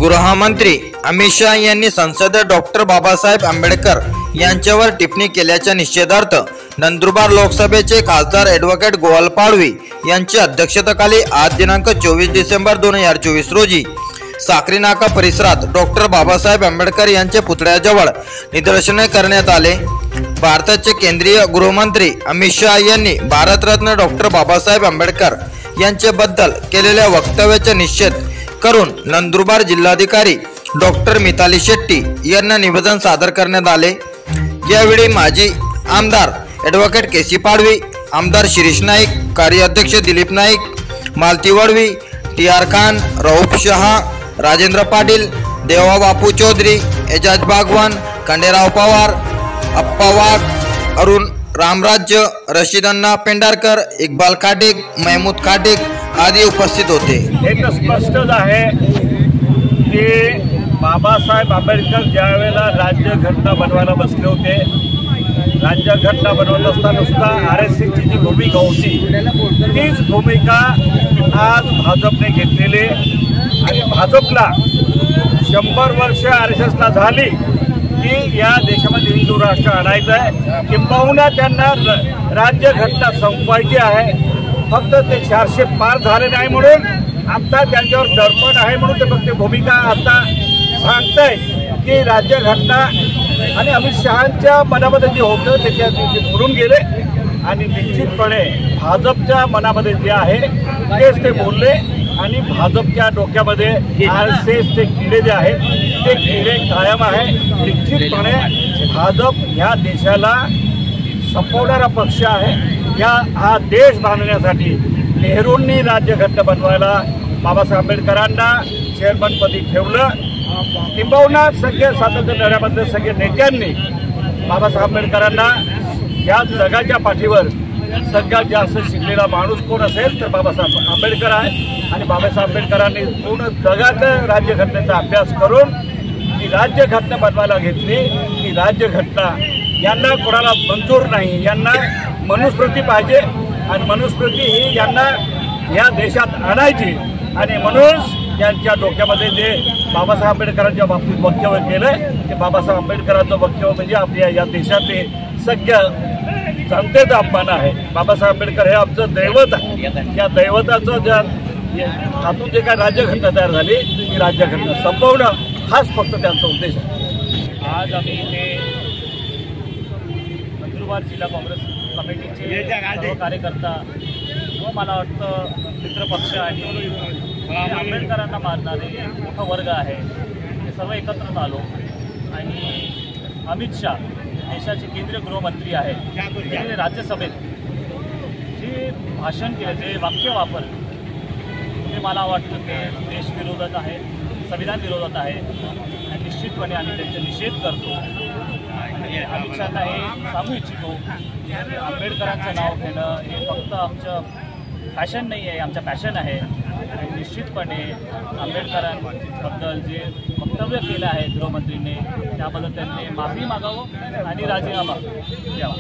गृहमंत्री अमित शाह यांनी संसद डॉक्टर बाबासाहेब आंबेडकर यांच्यावर टिप्पणी केल्याच्या निषेधार्थ नंदुरबार लोकसभेचे खासदार ॲडव्होकेट गोपाल पाडवी यांच्या अध्यक्षतेखाली आज दिनांक 24 डिसेंबर 2024 रोजी साक्री नाका परिसरात डॉक्टर बाबासाहेब आंबेडकर यांच्या पुतळ्याजवळ निदर्शने करण्यात आले। भारताचे केंद्रीय गृहमंत्री अमित शाह यांनी भारतरत्न डॉक्टर बाबासाहेब आंबेडकर यांच्याबद्दल केलेल्या वक्तव्याचा निषेध करून नंदुरबार जिल्हाधिकारी डॉक्टर मिताली शेट्टी यांना निवेदन सादर करण्यात आले। यावेळी माजी आमदार ॲडव्होकेट केसी पाडवी, आमदार शिरीष नाईक, कार्याध्यक्ष दिलीप नाईक, मालती वडवी, टी.आर. खान, रऊफ शहा, राजेंद्र पाटील, देवा बापू चौधरी, एजाज बागवान, खंडेराव पवार, अप्पा वाघ, अरुण रामराज्य, रशीद अण्णा पेंढारकर, इक्बाल खाटिक, महमूद खाटिक आदी उपस्थित होते। एक स्पष्ट आहे की बाबासाहेब आंबेडकर ज्यावेळेला राज्यघटना बनवायला बसले होते, राज्यघटना बनवत असताना सुद्धा RSSची जी भूमिका होती तीच भूमिका आज भाजपने घेतलेली आणि भाजपला 100 वर्ष RSSला झाली की या देशामध्ये हिंदू राष्ट्र आणायचं आहे, किंबहुना त्यांना राज्यघटना संपवायची आहे। फक्त ते 400 पार झाले नाही म्हणून आता त्यांच्यावर दडपण आहे म्हणून ते फक्त भूमिका आता सांगताय की राज्यघटना आणि अमित शहांच्या मनामध्ये जे होतं त्याच्या भरून गेले आणि निश्चितपणे भाजपच्या मनामध्ये जे आहे तेच ते बोलले आणि भाजपच्या डोक्यामध्ये RSSचे किडे जे आहेत ते किडे कायम आहे। निश्चितपणे भाजप ह्या देशाला संपवणारा पक्ष आहे। हा देश बांधण्यासाठी नेहरूंनी राज्यघटना बनवायला बाबासाहेब आंबेडकरांना चेअरमनपदी ठेवलं, किंबहुना सगळे स्वातंत्र्य लढ्यामधले सगळे नेत्यांनी बाबासाहेब आंबेडकरांना या जगाच्या पाठीवर सगळ्यात जास्त शिकलेला माणूस कोण असेल तर बाबासाहेब आंबेडकर आहे आणि बाबासाहेब आंबेडकरांनी पूर्ण जगात राज्यघटनेचा अभ्यास करून ती राज्यघटना बनवायला घेतली। की राज्यघटना यांना कोणाला मंजूर नाही, यांना मनुस्मृती पाहिजे आणि मनुस्मृती ही यांना या देशात आणायची आणि म्हणून यांच्या डोक्यामध्ये जे बाबासाहेब आंबेडकरांच्या बाबतीत वक्तव्य केलं ते बाबासाहेब आंबेडकरांचं वक्तव्य म्हणजे आपल्या या देशातले सगळ्या जनतेचा अपमान आहे। बाबासाहेब आंबेडकर हे आमचं दैवत आहे। या दैवताचं ज्या हातून जे काय राज्यघटना तयार झाली ती राज्यघटना संपवणं हाच फक्त त्यांचा उद्देश आहे। आज आम्ही इथे नंदुरबार जिल्हा काँग्रेस कमिटीचे सर्व कार्यकर्ता व मला वाटतं मित्रपक्ष आणि आंबेडकरांना मानणारे एक मोठा वर्ग आहे ते सर्व एकत्र आलो आणि अमित शाह देशाचे केंद्रीय गृहमंत्री आहेत, त्यांनी राज्यसभेत जे भाषण केले, जे वाक्य वापरले ते मला वाटतं ते देशविरोधात आहे, संविधान विरोधात आहे आणि निश्चितपणे आम्ही त्यांचा निषेध करतो। आणि अमित शहांना हे सांगू इच्छितो की आंबेडकरांचं नाव घेणं हे फक्त आमचं फॅशन नाही आहे, आमचं पॅशन आहे आणि निश्चितपणे आंबेडकरांबद्दल जे वक्तव्य केलं आहे गृहमंत्रीने त्याबद्दल त्यांनी माफी मागावं आणि राजीनामा द्यावा।